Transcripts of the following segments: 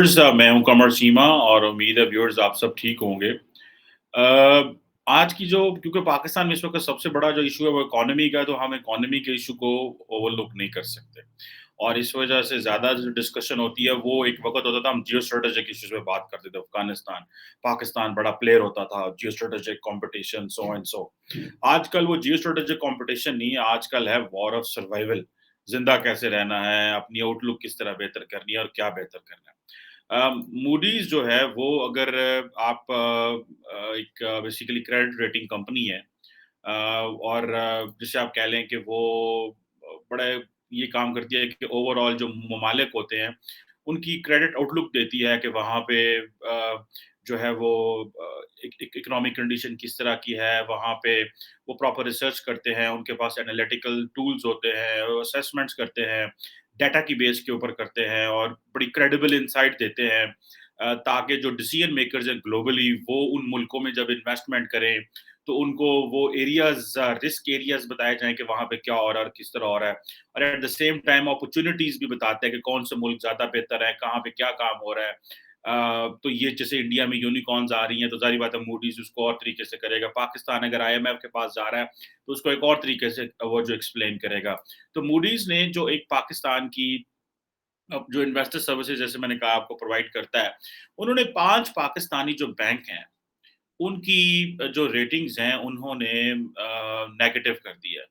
Viewers, मैं हूं कमर चीमा और उम्मीद है व्यूअर्स आप सब ठीक होंगे। आज की जो क्योंकि पाकिस्तान में इस वक्त सबसे बड़ा जो इशू है वो इकोनॉमी का है, तो हम इकोनॉमी के इशू को ओवरलुक नहीं कर सकते। और इस वजह से ज़्यादा जो डिस्कशन होती है वो एक वक़्त होता था हम जियो स्ट्रैटेजिक इश्यूज़ पे बात करते थे। अफ़गानिस्तान, पाकिस्तान बड़ा प्लेयर होता था, geo strategic competition so and so. आजकल वो जियो स्ट्रैटेजिक कॉम्पिटिशन नहीं है, आजकल है वॉर ऑफ सर्वाइवल। ज़िंदा कैसे रहना है, अपनी आउटलुक किस तरह बेहतर करनी है और क्या बेहतर करना है। मूडीज़ जो है वो अगर आप एक बेसिकली क्रेडिट रेटिंग कंपनी है, और जिसे आप कह लें कि वो बड़े ये काम करती है कि ओवरऑल जो ममालिक होते हैं, उनकी क्रेडिट आउटलुक देती है कि वहाँ पे जो है वो इकोनॉमिक कंडीशन किस तरह की है, वहाँ पे वो प्रॉपर रिसर्च करते हैं, उनके पास एनालिटिकल टूल्स होते हैं, असेसमेंट्स करते हैं, डाटा की बेस के ऊपर करते हैं और बड़ी क्रेडिबल इनसाइट देते हैं, ताकि जो डिसीजन मेकर्स हैं ग्लोबली वो उन मुल्कों में जब इन्वेस्टमेंट करें तो उनको वो एरियाज, रिस्क एरियाज बताए जाएं कि वहाँ पे क्या हो रहा है और किस तरह हो रहा है, और at the same time opportunities भी बताते हैं कि कौन से मुल्क ज्यादा बेहतर है, कहाँ पे क्या काम हो रहा है। तो ये जैसे इंडिया में यूनिकॉर्न्स आ रही हैं तो जारी बात है मूडीज उसको और तरीके से करेगा, पाकिस्तान अगर आईएमएफ के पास जा रहा है तो उसको एक और तरीके से वो जो एक्सप्लेन करेगा। तो मूडीज ने जो एक पाकिस्तान की अब जो इन्वेस्टर सर्विसेज जैसे मैंने कहा आपको प्रोवाइड करता है, उन्होंने 5 पाकिस्तानी जो बैंक हैं, उनकी जो रेटिंग्स हैं उन्होंने नेगेटिव कर दिया।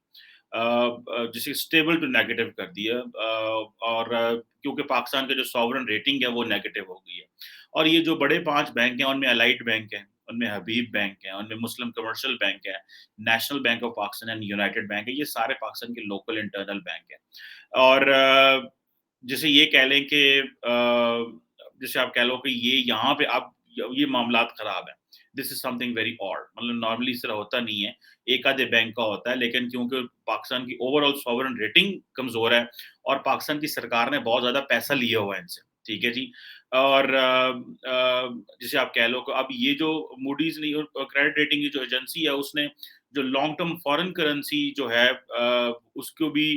जिसे स्टेबल टू नेगेटिव कर दिया, और क्योंकि पाकिस्तान का जो सॉवरेन रेटिंग है वो नेगेटिव हो गई है। और ये जो बड़े 5 बैंक हैं उनमें अलाइड बैंक है, उनमें हबीब बैंक है, उनमें मुस्लिम कमर्शियल बैंक है, national bank of Pakistan and United bank है, ये सारे पाकिस्तान के लोकल इंटरनल बैंक हैं। और जैसे ये कह लें कि जैसे आप कह लो कि ये यहाँ पे आप ये मामलात खराब हैं। This is something very odd, मतलब नॉर्मली इस तरह होता नहीं है। एक आधे बैंक का होता है, लेकिन क्योंकि पाकिस्तान की ओवरऑल सॉवरेन रेटिंग कमज़ोर है और पाकिस्तान की सरकार ने बहुत ज़्यादा पैसा लिया हुआ है इनसे, ठीक है जी? और जैसे आप कह लो कि अब ये जो मूडीज़ नहीं क्रेडिट रेटिंग की जो एजेंसी है उसने जो लॉन्ग टर्म फॉरेन करेंसी जो है उसको भी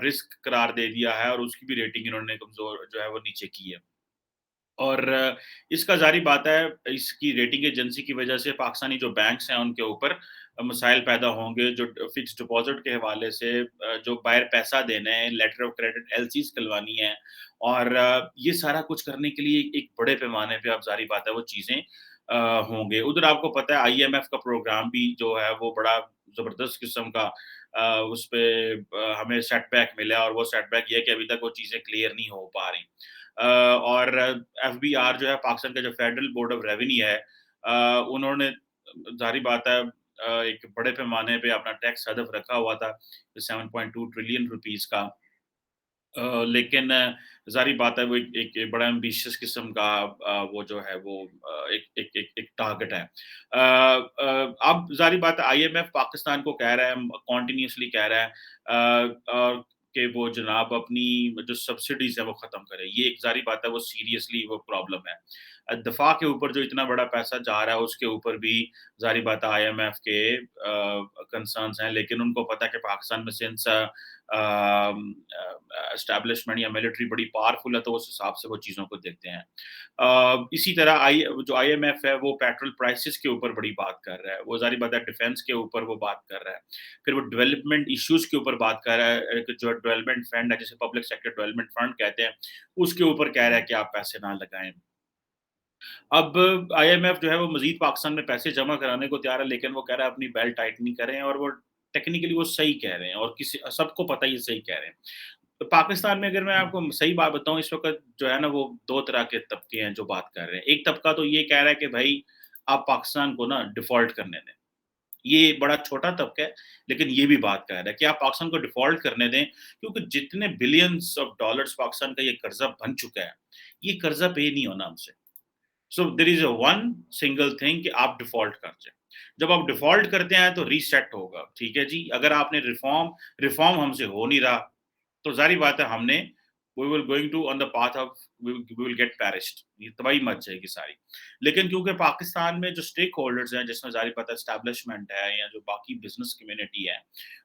रिस्क करार दे दिया है और उसकी भी रेटिंग इन्होंने कमज़ोर जो है वो नीचे की है। और इसका ज़ाहिर बात है इसकी रेटिंग एजेंसी की वजह से पाकिस्तानी जो बैंक्स हैं उनके ऊपर मसाइल पैदा होंगे, जो फिक्स्ड डिपॉज़िट के हवाले से जो बाहर पैसा देना है, लेटर ऑफ क्रेडिट एलसीज़ खुलवानी है, और ये सारा कुछ करने के लिए एक बड़े पैमाने पे अब ज़ाहिर बात है वो चीज़ें होंगे। उधर आपको पता है आईएमएफ का प्रोग्राम भी जो है वो बड़ा ज़बरदस्त किस्म का उसपे हमें सेटबैक मिला है, और वो सेटबैक ये है कि अभी तक वो चीज़ें क्लियर नहीं हो पा रही। और एफबीआर जो है पाकिस्तान का जो फेडरल बोर्ड ऑफ रेवेन्यू है, उन्होंने ज़ाहिर बात है एक बड़े पैमाने पे अपना टैक्स हदफ रखा हुआ था 7.2 ट्रिलियन रुपीस का। लेकिन ज़ाहिर बात है वो एक बड़ा एम्बिशियस किस्म का वो जो है वो एक टारगेट है। अब ज़ाहिर बात है आईएमएफ पाकिस्तान को कह रहा है, कंटिन्यूअसली कह रहा है कि वो जनाब अपनी जो सब्सिडीज़ है वो ख़त्म करे। ये एक ज़ाहिर बात है वो सीरियसली वो प्रॉब्लम है। दफ़ा के ऊपर जो इतना बड़ा पैसा जा रहा है उसके ऊपर भी ज़ाहिर बात है आईएमएफ के कंसर्न्स हैं, लेकिन उनको पता है कि पाकिस्तान में सिंस एस्टेब्लिशमेंट या मिलिट्री बड़ी पावरफुल है तो उस हिसाब से वो चीज़ों को देखते हैं। इसी तरह जो आईएमएफ है वो पेट्रोल प्राइसेस के ऊपर बड़ी बात कर रहा है, वो ज़ाहिर बात है डिफेंस के ऊपर वो बात कर रहा है, फिर वो डेवलपमेंट इश्यूज के ऊपर बात कर रहा है, जो डेवलपमेंट फंड है जिसे पब्लिक सेक्टर डेवलपमेंट फंड कहते हैं, उसके ऊपर कह रहा है कि आप पैसे ना लगाएं। अब आईएमएफ जो है वो मज़ीद पाकिस्तान में पैसे जमा कराने को तैयार है, लेकिन वो कह रहा है अपनी बेल्ट टाइटनिंग करें, और वो टेक्निकली वो सही कह रहे हैं और किसी सबको पता है ये सही कह रहे हैं। तो पाकिस्तान में अगर मैं आपको सही बात बताऊँ इस वक़्त जो है ना वो 2 तरह के तबके हैं जो बात कर रहे हैं। एक तबका तो ये कह रहा है कि भई आप पाकिस्तान को ना डिफ़ॉल्ट करने दें। ये बड़ा छोटा तबका है, लेकिन ये भी बात कर रहा है कि आप पाकिस्तान को डिफ़ॉल्ट करने दें, क्योंकि जितने बिलियंस ऑफ डॉलर्स पाकिस्तान का ये कर्ज़ा बन चुका है, ये कर्ज़ा पे नहीं होना हमसे। So there is a one single thing कि आप डिफ़ॉल्ट कर जाएँ। जब आप डिफ़ॉल्ट करते हैं तो रीसेट होगा, ठीक है जी? अगर आपने रिफ़ॉर्म रिफ़ॉर्म हमसे हो नहीं रहा, तो ज़ाहिर बात है हमने we will going to on the path of we will get perished, ये तबाही मच जाएगी सारी। लेकिन क्योंकि पाकिस्तान में जो स्टेक होल्डर्स हैं, जिसमें ज़ाहिर बात है एस्टेब्लिशमेंट है या जो बाकी बिज़नेस कम्युनिटी है,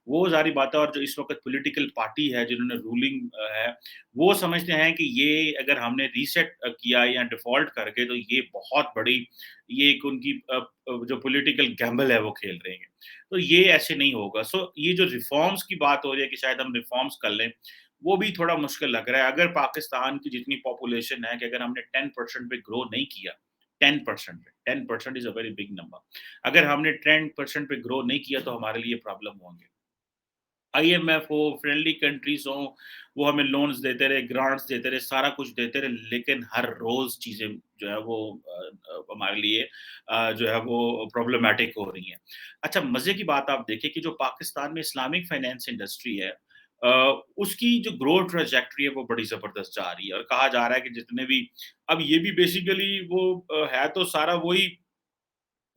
वो ज़ाहिर बात है, और जो इस वक़्त पॉलिटिकल पार्टी है जिन्होंने रूलिंग है, वो समझते हैं कि ये अगर हमने रीसेट किया या डिफ़ॉल्ट कर गए तो ये बहुत बड़ी, ये एक उनकी जो पॉलिटिकल गैम्बल है वो खेल रहे हैं। तो ये ऐसे नहीं होगा। सो ये जो रिफ़ॉर्म्स की बात हो रही है कि शायद हम रिफ़ॉर्म्स कर लें, वो भी थोड़ा मुश्किल लग रहा है। अगर पाकिस्तान की जितनी पॉपुलेशन है कि अगर हमने 10% पे ग्रो नहीं किया, 10% पे, 10% is a very big number. अगर हमने 10% पे ग्रो नहीं किया तो हमारे लिए प्रॉब्लम होंगे। आईएमएफ हो, फ्रेंडली कंट्रीज़ हों, वो हमें लोन्स देते रहे, ग्रांट्स देते रहे, सारा कुछ देते रहे, लेकिन हर रोज़ चीज़ें जो है वो हमारे लिए जो है वो प्रॉब्लमैटिक हो रही हैं। अच्छा, मज़े की बात आप देखिए कि जो पाकिस्तान में इस्लामिक फाइनेंस इंडस्ट्री है, अ, उसकी जो ग्रोथ ट्रैजेक्टरी है वो बड़ी ज़बरदस्त जा रही है, और कहा जा रहा है कि जितने भी, अब ये भी बेसिकली वो है तो सारा वही,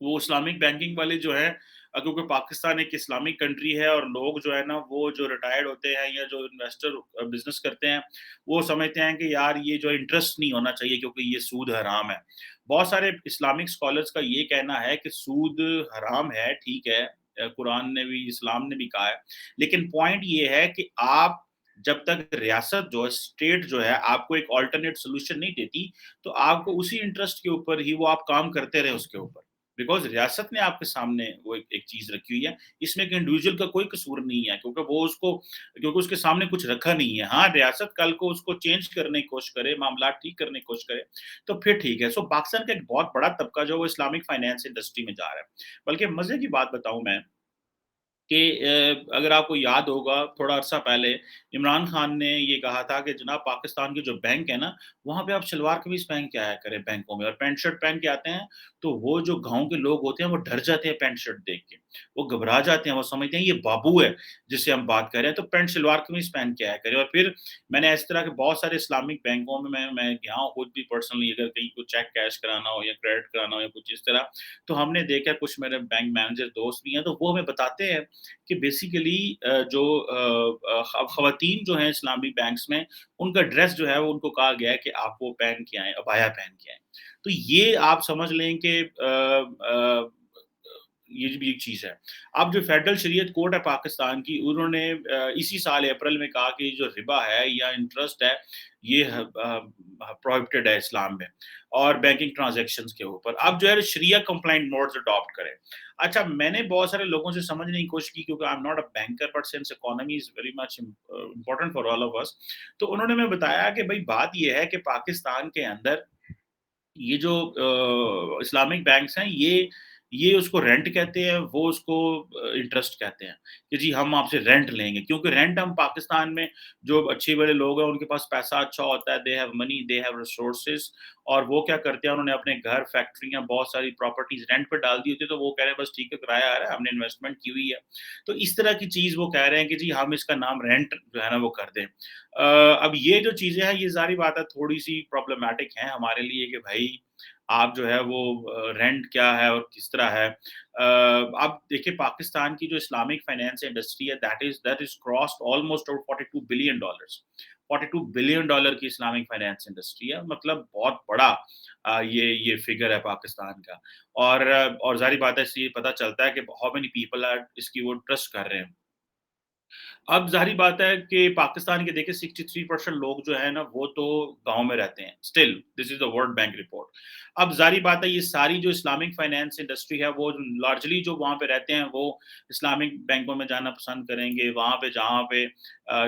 वो इस्लामिक बैंकिंग वाले जो हैं, क्योंकि पाकिस्तान एक इस्लामिक कंट्री है, और लोग जो है ना, वो जो रिटायर्ड होते हैं या जो इन्वेस्टर बिज़नेस करते हैं, वो समझते हैं कि यार ये जो इंटरेस्ट नहीं होना चाहिए क्योंकि ये सूद हराम है। बहुत सारे इस्लामिक स्कॉलर्स का ये कहना है कि सूद हराम है, ठीक है, कुरान ने भी, इस्लाम ने भी कहा है। लेकिन पॉइंट ये है कि आप जब तक रियासत जो है, स्टेट जो है, आपको एक अल्टरनेट सॉल्यूशन नहीं देती, तो आपको उसी इंटरेस्ट के ऊपर ही वो आप काम करते रहे उसके ऊपर। बिकॉज़ रियासत ने आपके सामने वो एक एक चीज़ रखी हुई है, इसमें एक इंडिविजुअल का कोई कसूर नहीं है, क्योंकि उसके सामने कुछ रखा नहीं है। हाँ, रियासत कल को उसको चेंज करने की कोशिश करे, मामलात ठीक करने की कोशिश करे, तो फिर ठीक है। सो पाकिस्तान का एक बहुत बड़ा तबका जो है वो इस्लामिक फाइनेंस इंडस्ट्री में जा रहा है। बल्कि मज़े की बात बताऊँ मैं, कि अगर आपको याद होगा, थोड़ा अरसा पहले इमरान खान ने ये कहा था कि जनाब, पाकिस्तान के जो बैंक है ना, वहाँ पे आप शलवार कमीज़ पहन के आया करें बैंकों में, और पैंट शर्ट पहन के आते हैं, तो वो जो गाँव के लोग होते हैं वो डर जाते हैं पैंट शर्ट देख के। वो घबरा जाते हैं, वो समझते हैं ये बाबू है जिससे हम बात कर रहे हैं, तो पैंट शलवार कमीज़ पहन के आया करें। और फिर मैंने इस तरह के बहुत सारे इस्लामिक बैंकों में मैं गया हूँ खुद भी पर्सनली, अगर कहीं को चेक कैश कराना हो या क्रेडिट कराना हो या कुछ इस तरह, तो हमने देखा, कुछ मेरे बैंक मैनेजर दोस्त भी हैं, तो वो हमें बताते हैं कि बेसिकली जो खवातीन जो हैं इस्लामिक बैंक्स में, उनका ड्रेस जो है वो उनको कहा गया है कि आप वो पहन के आएँ, अबाया पहन के आएँ। तो ये आप समझ लें कि ये भी एक चीज़ है। अब जो फेडरल शरीयत कोर्ट है पाकिस्तान की, उन्होंने इसी साल अप्रैल में कहा कि जो रिबा है या इंटरेस्ट है, ये प्रोहिबिटेड है इस्लाम में, और बैंकिंग ट्रांज़ैक्शंस के ऊपर। अब जो है शरिया कंप्लायंट नोट्स अडॉप्ट करें। अच्छा, मैंने बहुत सारे लोगों से समझने की कोशिश की, क्योंकि I am not a banker, but since economy is very much important for all of us. तो उन्होंने हमें बताया कि भई बात ये है कि पाकिस्तान के अंदर ये जो इस्लामिक बैंक्स हैं, ये उसको रेंट कहते हैं, वो उसको इंटरेस्ट कहते हैं, कि जी हम आपसे रेंट लेंगे, क्योंकि रेंट, हम पाकिस्तान में जो अच्छे बड़े लोग हैं उनके पास पैसा अच्छा होता है, they have money, they have resources, और वो क्या करते हैं, उन्होंने अपने घर, फैक्ट्रियाँ, बहुत सारी प्रॉपर्टीज रेंट पे डाल दी होती है, तो वो कह रहे हैं बस ठीक है, किराया आ रहा है, हमने इन्वेस्टमेंट की हुई है। तो इस तरह की चीज़ वो कह रहे हैं कि जी हम इसका नाम रेंट जो है ना वो कर दें। अब ये जो चीज़ें हैं, ये ज़ाहिर बात है थोड़ी-सी प्रॉब्लमैटिक हैं हमारे लिए, कि भाई आप जो है वो रेंट क्या है और किस तरह है। आप देखिए, पाकिस्तान की जो इस्लामिक फाइनेंस इंडस्ट्री है, that is crossed almost over $42 billion. $42 billion की इस्लामिक फाइनेंस इंडस्ट्री है, मतलब बहुत बड़ा ये फिगर है पाकिस्तान का। और ज़ाहिर बात है, इससे ये पता चलता है कि हाउ मेनी पीपल आर इसकी वो ट्रस्ट कर रहे हैं। अब ज़ाहिर बात है कि पाकिस्तान के देखिए 63% लोग जो है ना वो तो गाँव में रहते हैं। Still this is the world bank report. अब ज़ाहिर बात है, ये सारी जो इस्लामिक फाइनेंस इंडस्ट्री है, वो लार्जली जो वहाँ पे रहते हैं वो इस्लामिक बैंकों में जाना पसंद करेंगे। वहाँ पे जहाँ पे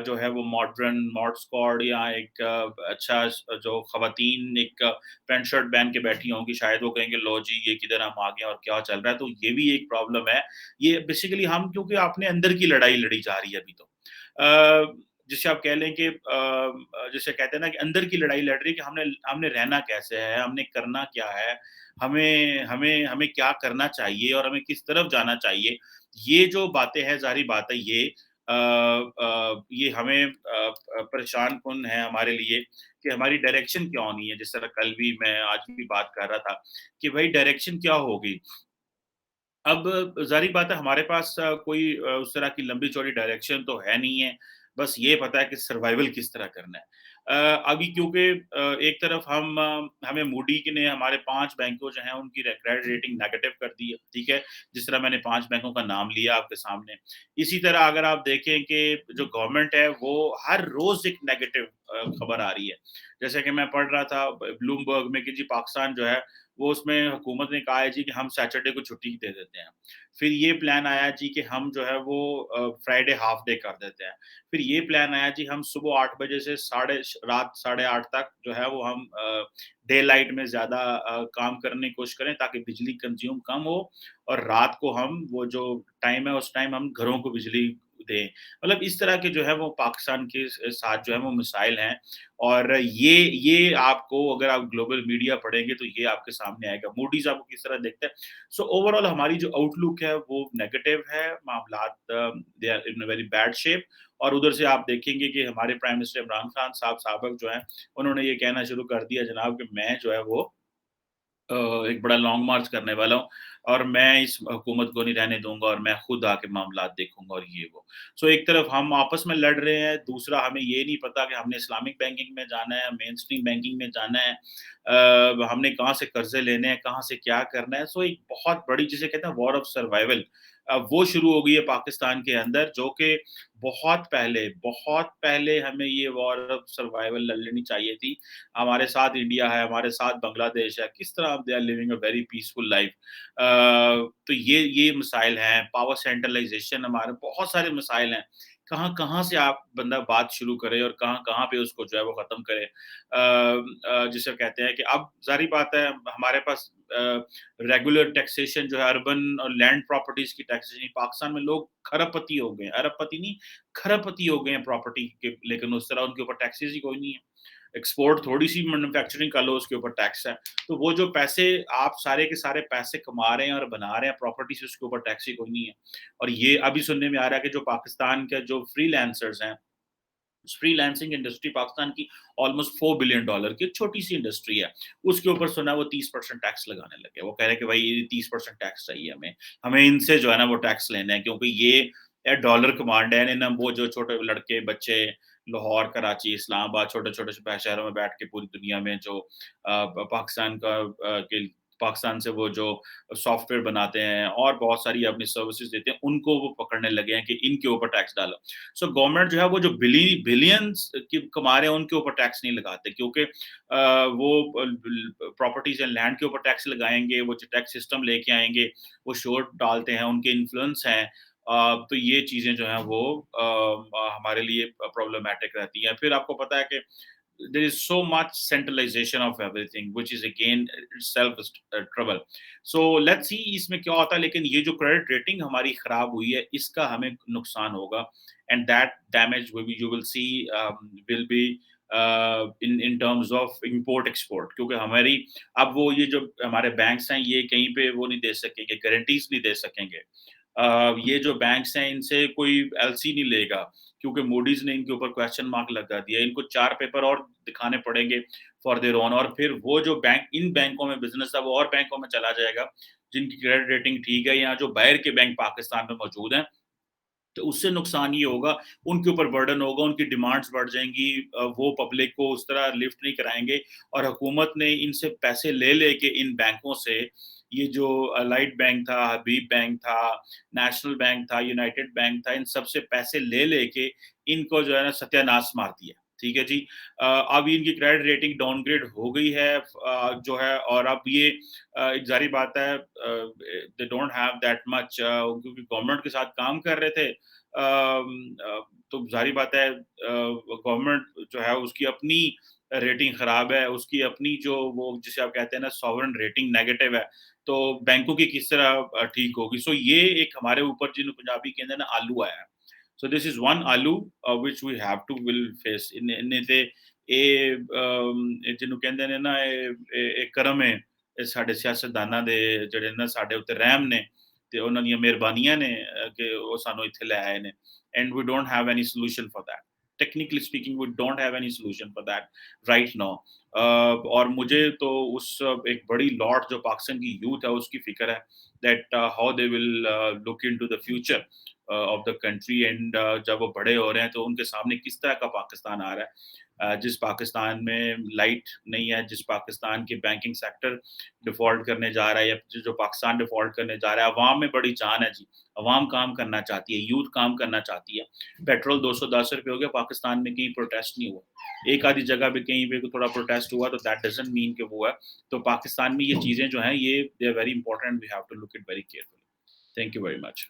जो है वो मॉडर्न मॉड स्क्वाड या एक अच्छा जो ख़वातीन एक पैंट शर्ट पहन के बैठी होंगी, शायद वो कहेंगे लो जी ये किधर हम आ गए और क्या चल रहा है। तो ये भी एक प्रॉब्लम है। ये बेसिकली हम, क्योंकि अपने अंदर की लड़ाई लड़ी जा रही है अभी तो। जिसे आप कह लें कि जिसे कहते हैं ना कि अंदर की लड़ाई लड़ रही है, कि हमने हमने रहना कैसे है, हमने करना क्या है, हमें हमें हमें क्या करना चाहिए और हमें किस तरफ जाना चाहिए। ये जो बातें हैं, ज़ाहिर बात है ये हमें परेशान कुन है हमारे लिए, कि हमारी डायरेक्शन क्या होनी है। जिस तरह कल भी मैं आज भी बात कर रहा था कि भाई डायरेक्शन क्या होगी? अब ज़ाहिर बात है, हमारे पास कोई उस तरह की लंबी-चौड़ी डायरेक्शन तो है नहीं है। बस ये पता है कि सर्वाइवल किस तरह करना है। अभी क्योंकि एक तरफ हमें मूडी ने हमारे 5 बैंकों जो हैं उनकी क्रेडिट रेटिंग नेगेटिव कर दी है, ठीक है? जिस तरह मैंने 5 बैंकों का नाम लिया आपके सामने। इसी तरह अगर आप देखें कि जो गवर्नमेंट है वो हर रोज़ एक नेगेटिव खबर आ रही है। जैसे कि मैं पढ़ रहा था ब्लूमबर्ग में कि जी पाकिस्तान जो है वो उसमें हुकूमत ने कहा है जी कि हम सैटरडे को छुट्टी दे देते हैं। फिर ये प्लान आया जी कि हम जो है वो फ्राइडे हाल्फ डे कर देते हैं। फिर ये प्लान आया जी हम सुबह 8 बजे से साढ़े रात साढ़े 8 तक जो है वो हम डे लाइट में ज़्यादा काम करने की कोशिश करें ताकि बिजली कंज़्यूम कम हो और रात को हम वो जो टाइम है उस टाइम हम घरों को बिजली दें। मतलब इस तरह के जो है वो पाकिस्तान के साथ जो है वो मिसाइल हैं और ये आपको अगर आप ग्लोबल मीडिया पढ़ेंगे तो ये आपके सामने आएगा। मूडीज़ आपको किस तरह देखता है। सो ओवरऑल हमारी जो आउटलुक है वो नेगेटिव है, मामलात they are in a very bad shape और उधर से आप देखेंगे कि हमारे प्राइम मिनिस्टर इमरान खान साहब साबिक जो हैं, उन्होंने ये कहना शुरू कर दिया जनाब कि मैं जो है वो अ, एक बड़ा लॉन्ग मार्च करने वाला हूँ और मैं इस हुकूमत को नहीं रहने दूँगा और मैं खुद आके मामलात देखूँगा और ये वो। सो एक तरफ हम आपस में लड़ रहे हैं, दूसरा हमें ये नहीं पता कि हमने इस्लामिक बैंकिंग में जाना है, मेनस्ट्रीम बैंकिंग में जाना है। हमने कहाँ से कर्ज़े लेने हैं, कहाँ से क्या करना है। सो एक बहुत बड़ी जिसे कहते हैं वॉर ऑफ सर्वाइवल वो शुरू हो गई है पाकिस्तान के अंदर जो कि बहुत पहले हमें ये वॉर ऑफ सर्वाइवल लड़ लेनी चाहिए थी। हमारे साथ इंडिया है, हमारे साथ बांग्लादेश है, किस तरह they are living a very peaceful life. तो ये मसाइल हैं, पावर सेंट्रलाइज़ेशन हमारे बहुत सारे मसाइल हैं। कहाँ-कहाँ से आप बंदा बात शुरू करे और कहाँ-कहाँ पे उसको जो है वो ख़त्म करे। जिसे कहते हैं कि अब ज़ाहिर बात है हमारे पास रेगुलर टैक्सेशन जो है अर्बन और लैंड प्रॉपर्टीज़ की टैक्सेशन पाकिस्तान में लोग खरबपति हो गए हैं, अरबपति नहीं, खरबपति हो गए हैं प्रॉपर्टी के लेकिन उस तरह उनके ऊपर टैक्सेस ही कोई नहीं है। एक्सपोर्ट थोड़ी-सी मैन्युफैक्चरिंग कर लो उसके ऊपर टैक्स है। तो वो जो पैसे आप सारे के सारे पैसे कमा रहे हैं और बना रहे हैं प्रॉपर्टी से उसके ऊपर टैक्स ही कोई नहीं है। और ये अभी सुनने में आ रहा है कि जो पाकिस्तान के जो फ्रीलांसर्स हैं, फ्रीलांसिंग इंडस्ट्री पाकिस्तान की ऑलमोस्ट $4 बिलियन की एक छोटी-सी इंडस्ट्री है। उसके ऊपर सुना है वो 30% टैक्स लगाने लगे। वो कह रहे हैं कि भाई ये 30% टैक्स चाहिए हमें। हमें इनसे जो है ना वो टैक्स लेना है क्योंकि ये डॉलर कमांड है इन्हें ना वो जो छोटे लड़के बच्चे लाहौर, कराची, इस्लामाबाद छोटे-छोटे शहरों में बैठ के पूरी दुनिया में जो पाकिस्तान के पाकिस्तान से वो जो सॉफ्टवेयर बनाते हैं और बहुत सारी अपनी सर्विसेज़ देते हैं, उनको वो पकड़ने लगे हैं कि इनके ऊपर टैक्स डालो। सो गवर्नमेंट जो है वो जो बिलियंस की कमा रहे हैं उनके ऊपर टैक्स नहीं लगाते क्योंकि वो प्रॉपर्टीज एंड लैंड के ऊपर टैक्स लगाएंगे वो जो टैक्स सिस्टम लेके आएंगे वो शोर डालते हैं उनके इन्फ्लुएंस हैं तो ये चीजें जो हैं वो हमारे लिए प्रॉब्लमेटिक रहती हैं फिर आपको पता है कि there is so much centralization of everything which is again itself is trouble so let's see इसमें क्या होता है लेकिन ये जो क्रेडिट रेटिंग हमारी खराब हुई है इसका हमें नुकसान होगा and that damage you will see will be in terms of import export क्योंकि हमारी अब वो ये जो हमारे बैंक्स हैं ये कहीं पे वो नहीं दे सकेंगे गारंटीज नहीं दे सकेंगे ये जो बैंक्स हैं इनसे कोई एलसी नहीं लेगा क्योंकि मूडीज ने इनके ऊपर क्वेश्चन मार्क लगा दिया इनको 4 पेपर और दिखाने पड़ेंगे फॉर देयर ओन और फिर वो जो बैंक इन बैंकों में बिजनेस था वो और बैंकों में चला जाएगा जिनकी क्रेडिट रेटिंग ठीक है या जो बाहर के बैंक पाकिस्तान में मौजूद हैं तो उससे नुकसान ये होगा, उनके ऊपर बर्डन होगा, उनकी डिमांड्स बढ़ जाएँगी वो पब्लिक को उस तरह लिफ्ट नहीं कराएँगे और हुकूमत ने इनसे पैसे ले लेके इन बैंकों से, ये जो अलाइड बैंक था, हबीब बैंक था, नेशनल बैंक था, यूनाइटेड बैंक था, इन सब से पैसे ले लेके इनको जो है ना सत्यानाश मार दिया। ठीक है जी। अब इनकी क्रेडिट रेटिंग डाउनग्रेड हो गई है जो है और अब ये ज़ाहिर बात है they don't have that much क्योंकि गवर्नमेंट के साथ काम कर रहे थे तो ज़ाहिर बात है गवर्नमेंट जो है उसकी अपनी रेटिंग खराब है, उसकी अपनी जो वो जिसे आप कहते हैं ना सॉवरेन रेटिंग नेगेटिव है, तो बैंकों की किस तरह ठीक होगी? सो ये एक हमारे ऊपर जिन्हें पंजाबी कहते हैं ना आलू आया है। So this is one आलू which we have to will face ਇਹਨੇ ਤੇ ਇਹ ਜਿਹਨੂੰ ਕਹਿੰਦੇ ਨੇ ਨਾ ਇਹ ਕਰਮ ਹੈ ਇਹ ਸਾਡੇ ਸਿਆਸਤਦਾਨਾਂ ਦੇ ਜਿਹੜੇ ਨਾ ਸਾਡੇ ਉੱਤੇ ਰਹਿਮ ਨੇ ਤੇ ਉਹਨਾਂ ਦੀਆਂ ਮਿਹਰਬਾਨੀਆਂ ਨੇ ਕਿ ਉਹ ਸਾਨੂੰ ਇੱਥੇ ਲੈ ਆਏ ਨੇ and we don't have any solution for that technically speaking we don't have any solution for that right now और मुझे तो उस एक बड़ी लॉट जो पाकिस्तान की यूथ है उसकी फिक्र है that how they will look into the future of the country and जब वो बड़े हो रहे हैं तो उनके सामने किस तरह का पाकिस्तान आ रहा है। जिस पाकिस्तान में लाइट नहीं है, जिस पाकिस्तान की बैंकिंग सेक्टर डिफ़ॉल्ट करने जा रहा है या जो पाकिस्तान डिफ़ॉल्ट करने जा रहा है, अवाम में बड़ी जान है जी। अवाम काम करना चाहती है, यूथ काम करना चाहती है। पेट्रोल ₹210 हो गया, पाकिस्तान में कहीं प्रोटेस्ट नहीं हुआ। एक आधी जगह पे कहीं पे थोड़ा प्रोटेस्ट हुआ तो दैट डज़न्ट मीन कि वो है। तो पाकिस्तान में ये चीज़ें जो हैं ये they are very important, we have to look it very carefully. Thank you very much.